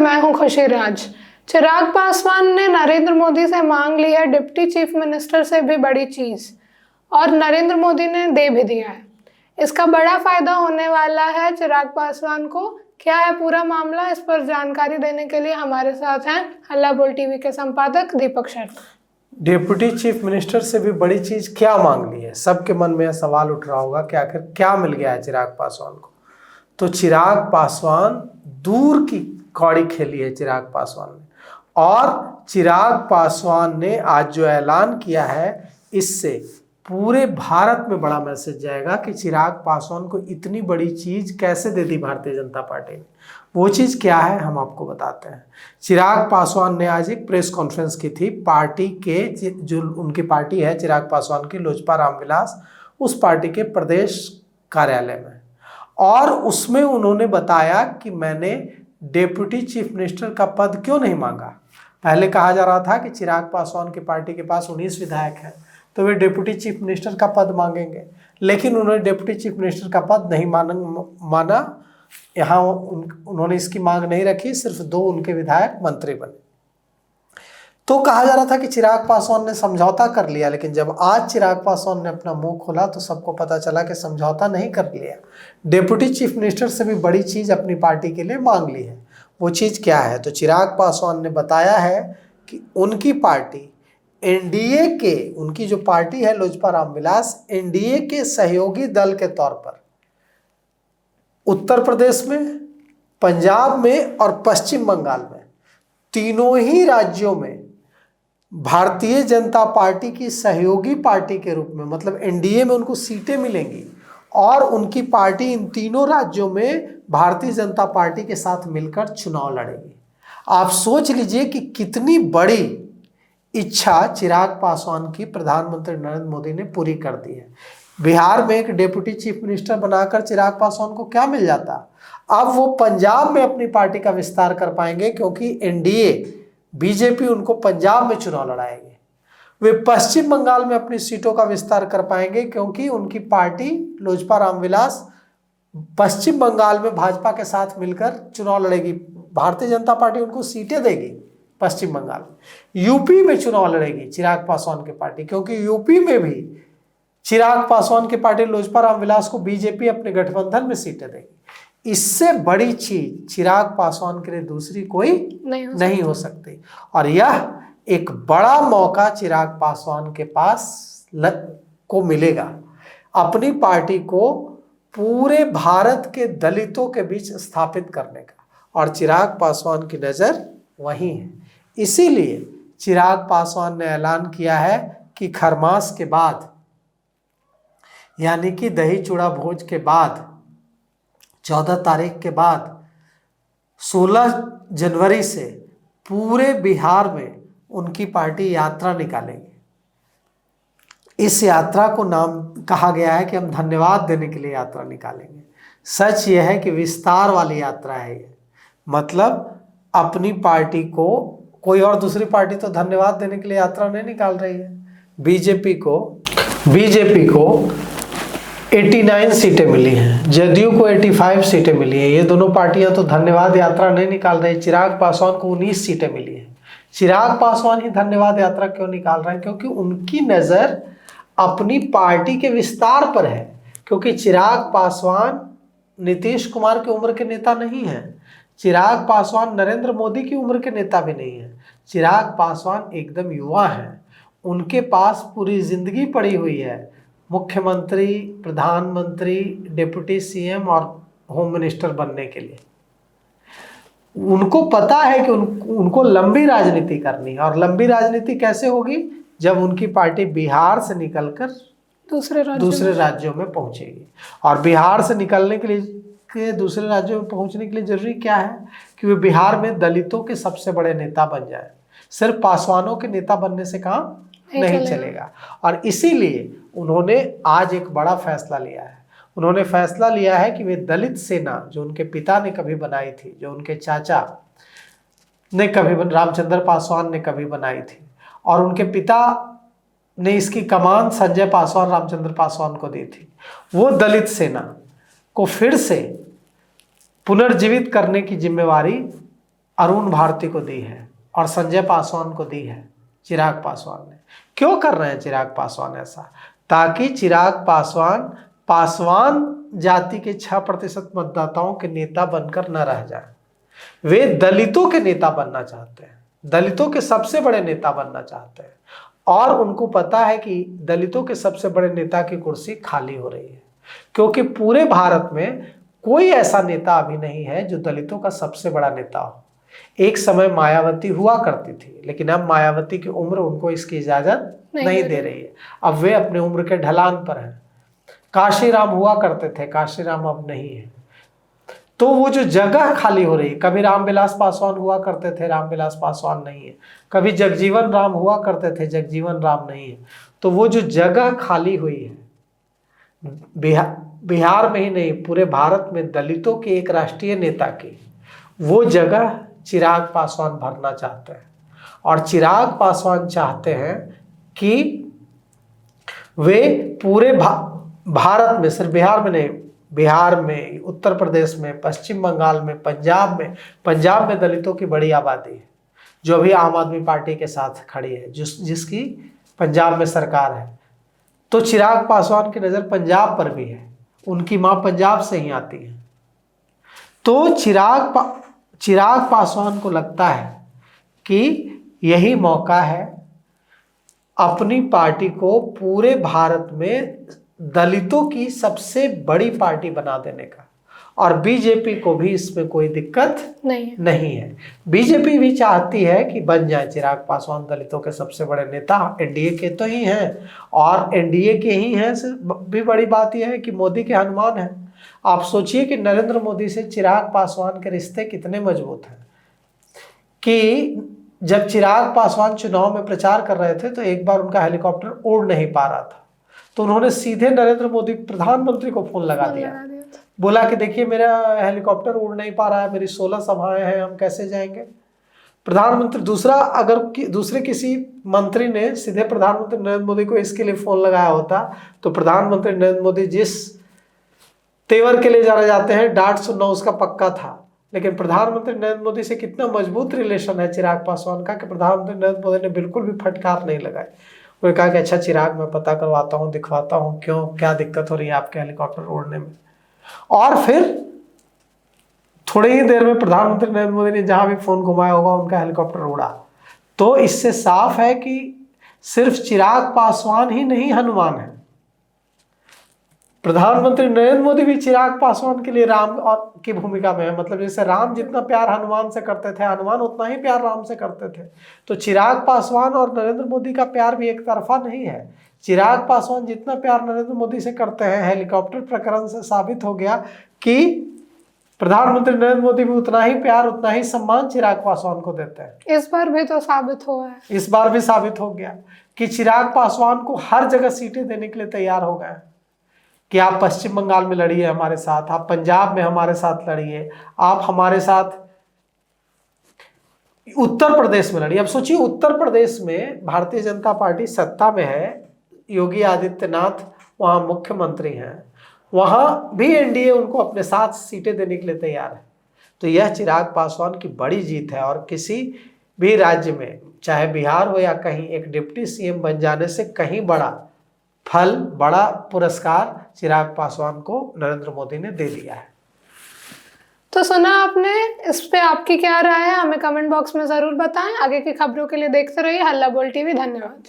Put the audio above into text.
मैं हूं खुशी राज। चिराग पासवान ने नरेंद्र मोदी से मांग ली है डिप्टी चीफ मिनिस्टर से भी बड़ी चीज, और नरेंद्र मोदी ने दे भी दिया है। इसका बड़ा फायदा होने वाला है चिराग पासवान को। क्या है पूरा मामला, इस पर जानकारी देने के लिए हमारे साथ हैं हल्ला बोल टीवी के संपादक Deepak Sharma. Deputy chief minister से भी बड़ी चीज क्या मांग ली है? सबके मन में यह सवाल उठ रहा होगा कि आखिर क्या मिल गया है चिराग पासवान को। तो चिराग पासवान दूर की कौड़ी खेली है चिराग पासवान ने, और चिराग पासवान ने आज जो ऐलान किया है, इससे पूरे भारत में बड़ा मैसेज जाएगा कि चिराग पासवान को इतनी बड़ी चीज कैसे दे दी भारतीय जनता पार्टी ने। वो चीज क्या है हम आपको बताते हैं। चिराग पासवान ने आज एक प्रेस कॉन्फ्रेंस की थी पार्टी के, जो उनकी पार्टी है चिराग पासवान की, लोजपा रामविलास, उस पार्टी के प्रदेश कार्यालय में, और उसमें उन्होंने बताया कि मैंने डेप्यूटी चीफ मिनिस्टर का पद क्यों नहीं मांगा। पहले कहा जा रहा था कि चिराग पासवान की पार्टी के पास 19 विधायक हैं तो वे डेप्यूटी चीफ मिनिस्टर का पद मांगेंगे, लेकिन उन्होंने डेप्यूटी चीफ मिनिस्टर का पद नहीं माना। यहाँ उन्होंने इसकी मांग नहीं रखी, सिर्फ 2 उनके विधायक मंत्री बने। तो कहा जा रहा था कि चिराग पासवान ने समझौता कर लिया, लेकिन जब आज चिराग पासवान ने अपना मुंह खोला तो सबको पता चला कि समझौता नहीं कर लिया। डेप्यूटी चीफ मिनिस्टर से भी बड़ी चीज अपनी पार्टी के लिए मांग ली है। वो चीज क्या है? तो चिराग पासवान ने बताया है कि उनकी पार्टी एनडीए के, उनकी जो पार्टी है लोजपा रामविलास, एनडीए के सहयोगी दल के तौर पर उत्तर प्रदेश में, पंजाब में और पश्चिम बंगाल में, तीनों ही राज्यों में भारतीय जनता पार्टी की सहयोगी पार्टी के रूप में, मतलब एनडीए में उनको सीटें मिलेंगी, और उनकी पार्टी इन तीनों राज्यों में भारतीय जनता पार्टी के साथ मिलकर चुनाव लड़ेगी। आप सोच लीजिए कि कितनी बड़ी इच्छा चिराग पासवान की प्रधानमंत्री नरेंद्र मोदी ने पूरी कर दी है। बिहार में एक डेप्यूटी चीफ मिनिस्टर बनाकर चिराग पासवान को क्या मिल जाता? अब वो पंजाब में अपनी पार्टी का विस्तार कर पाएंगे, क्योंकि एनडीए बीजेपी उनको पंजाब में चुनाव लड़ाएगी। वे पश्चिम बंगाल में अपनी सीटों का विस्तार कर पाएंगे, क्योंकि उनकी पार्टी लोजपा रामविलास पश्चिम बंगाल में भाजपा के साथ मिलकर चुनाव लड़ेगी। भारतीय जनता पार्टी उनको सीटें देगी पश्चिम बंगाल में। यूपी में चुनाव लड़ेगी चिराग पासवान की पार्टी, क्योंकि यूपी में भी चिराग पासवान की पार्टी लोजपा रामविलास को बीजेपी अपने गठबंधन में सीटें देगी। इससे बड़ी चीज चिराग पासवान के लिए दूसरी कोई नहीं हो सकती। और यह एक बड़ा मौका चिराग पासवान के पास को मिलेगा अपनी पार्टी को पूरे भारत के दलितों के बीच स्थापित करने का, और चिराग पासवान की नजर वहीं है। इसीलिए चिराग पासवान ने ऐलान किया है कि खरमास के बाद, यानी कि दही चूड़ा भोज के बाद, 14 तारीख के बाद 16 जनवरी से पूरे बिहार में उनकी पार्टी यात्रा निकालेगी। इस यात्रा को नाम कहा गया है कि हम धन्यवाद देने के लिए यात्रा निकालेंगे। सच यह है कि विस्तार वाली यात्रा है ये, मतलब अपनी पार्टी को, कोई और दूसरी पार्टी तो धन्यवाद देने के लिए यात्रा नहीं निकाल रही है। बीजेपी को 89 सीटें मिली हैं, जदयू को 85 सीटें मिली हैं। ये दोनों पार्टियां तो धन्यवाद यात्रा नहीं निकाल रही। चिराग पासवान को 19 सीटें मिली हैं। चिराग पासवान ही धन्यवाद यात्रा क्यों निकाल रहे हैं? क्योंकि उनकी नजर अपनी पार्टी के विस्तार पर है। क्योंकि चिराग पासवान नीतीश कुमार की उम्र के नेता नहीं है, चिराग पासवान नरेंद्र मोदी की उम्र के नेता भी नहीं है। चिराग पासवान एकदम युवा हैं, उनके पास पूरी जिंदगी पड़ी हुई है मुख्यमंत्री, प्रधानमंत्री, डिप्टी सीएम और होम मिनिस्टर बनने के लिए। उनको पता है कि उनको लंबी राजनीति करनी है, और लंबी राजनीति कैसे होगी? जब उनकी पार्टी बिहार से निकलकर दूसरे राज्यों में पहुंचेगी। और बिहार से निकलने के लिए, दूसरे राज्यों में पहुंचने के लिए जरूरी क्या है? कि वे बिहार में दलितों के सबसे बड़े नेता बन जाए। सिर्फ पासवानों के नेता बनने से काम नहीं चलेगा। और इसीलिए उन्होंने आज एक बड़ा फैसला लिया है। उन्होंने फैसला लिया है कि वे दलित सेना, जो उनके पिता ने कभी बनाई थी, जो उनके चाचा ने कभी रामचंद्र पासवान ने कभी बनाई थी, और उनके पिता ने इसकी कमान संजय पासवान, रामचंद्र पासवान को दी थी, वो दलित सेना को फिर से पुनर्जीवित करने की जिम्मेवारी अरुण भारती को दी है और संजय पासवान को दी है चिराग पासवान ने। क्यों कर रहे हैं चिराग पासवान ऐसा? ताकि चिराग पासवान जाति के 6% मतदाताओं के नेता बनकर न रह जाए। वे दलितों के नेता बनना चाहते हैं, दलितों के सबसे बड़े नेता बनना चाहते हैं, और उनको पता है कि दलितों के सबसे बड़े नेता की कुर्सी खाली हो रही है, क्योंकि पूरे भारत में कोई ऐसा नेता अभी नहीं है जो दलितों का सबसे बड़ा नेता हो। एक समय मायावती हुआ करती थी, लेकिन अब मायावती की उम्र उनको इसकी इजाजत नहीं दे रही है। अब वे अपने उम्र के ढलान पर हैं। काशीराम हुआ करते थे, काशीराम अब नहीं है। तो वो जो जगह खाली हो रही है, कभी रामविलास पासवान हुआ करते थे, रामविलास पासवान नहीं है। कभी जगजीवन राम हुआ करते थे, जगजीवन राम नहीं है। तो वो जो जगह खाली हुई है, बिहार में ही नहीं पूरे भारत में दलितों के एक राष्ट्रीय नेता की, वो जगह चिराग पासवान भरना चाहते हैं। और चिराग पासवान चाहते हैं कि वे पूरे भारत में, सिर्फ बिहार में नहीं, बिहार में, उत्तर प्रदेश में, पश्चिम बंगाल में, पंजाब में दलितों की बड़ी आबादी है, जो भी आम आदमी पार्टी के साथ खड़ी है, जिसकी पंजाब में सरकार है। तो चिराग पासवान की नज़र पंजाब पर भी है, उनकी माँ पंजाब से ही आती है। तो चिराग पासवान को लगता है कि यही मौका है अपनी पार्टी को पूरे भारत में दलितों की सबसे बड़ी पार्टी बना देने का। और बीजेपी को भी इसमें कोई दिक्कत नहीं है। बीजेपी भी चाहती है कि बन जाए चिराग पासवान दलितों के सबसे बड़े नेता। एनडीए के तो ही हैं, और एनडीए के ही हैं भी बड़ी बात यह है कि मोदी के हनुमान हैं। आप सोचिए कि नरेंद्र मोदी से चिराग पासवान के रिश्ते कितने मजबूत हैं कि जब चिराग पासवान चुनाव में प्रचार कर रहे थे तो एक बार उनका हेलीकॉप्टर उड़ नहीं पा रहा था, तो उन्होंने सीधे नरेंद्र मोदी प्रधानमंत्री को फोन लगा दिया, बोला कि देखिए मेरा हेलीकॉप्टर उड़ नहीं पा रहा है, मेरी 16 सभाएं हैं, हम कैसे जाएंगे। प्रधानमंत्री दूसरे किसी मंत्री ने सीधे प्रधानमंत्री नरेंद्र मोदी को इसके लिए फोन लगाया होता तो प्रधानमंत्री नरेंद्र मोदी जिस तेवर के लिए जाने जाते हैं, डांट सुनना उसका पक्का था। लेकिन प्रधानमंत्री नरेंद्र मोदी से कितना मजबूत रिलेशन है चिराग पासवान का कि प्रधानमंत्री नरेंद्र मोदी ने बिल्कुल भी फटकार नहीं लगाई। उन्होंने कहा कि अच्छा चिराग, मैं पता करवाता हूँ, दिखवाता हूँ क्या दिक्कत हो रही है आपके हेलीकॉप्टर उड़ने में। और फिर थोड़ी ही देर में प्रधानमंत्री नरेंद्र मोदी ने जहां भी फोन घुमाया होगा उनका हेलीकॉप्टर उड़ा। तो इससे साफ है कि सिर्फ चिराग पासवान ही नहीं हनुमान है, प्रधानमंत्री नरेंद्र मोदी भी चिराग पासवान के लिए राम की भूमिका में है। मतलब जैसे राम जितना प्यार हनुमान से करते थे, हनुमान उतना ही प्यार राम से करते थे। तो चिराग पासवान और नरेंद्र मोदी का प्यार भी एक तरफा नहीं है। चिराग पासवान जितना प्यार नरेंद्र मोदी से करते हैं, हेलीकॉप्टर प्रकरण से साबित हो गया कि प्रधानमंत्री नरेंद्र मोदी भी उतना ही प्यार, उतना ही सम्मान चिराग पासवान को देते हैं। इस बार भी तो साबित हुआ है, इस बार भी साबित हो गया कि चिराग पासवान को हर जगह सीटें देने के लिए तैयार हो गए कि आप पश्चिम बंगाल में लड़िए हमारे साथ, आप पंजाब में हमारे साथ लड़िए, आप हमारे साथ उत्तर प्रदेश में लड़िए। अब सोचिए उत्तर प्रदेश में भारतीय जनता पार्टी सत्ता में है, योगी आदित्यनाथ वहाँ मुख्यमंत्री हैं, वहाँ भी एनडीए उनको अपने साथ सीटें देने के लिए तैयार है। तो यह चिराग पासवान की बड़ी जीत है। और किसी भी राज्य में, चाहे बिहार हो या कहीं, एक डिप्टी सीएम बन जाने से कहीं बड़ा फल, बड़ा पुरस्कार चिराग पासवान को नरेंद्र मोदी ने दे दिया है। तो सुना आपने, इस पे आपकी क्या राय है हमें कमेंट बॉक्स में जरूर बताएं। आगे की खबरों के लिए देखते रहिए हल्ला बोल टीवी। धन्यवाद।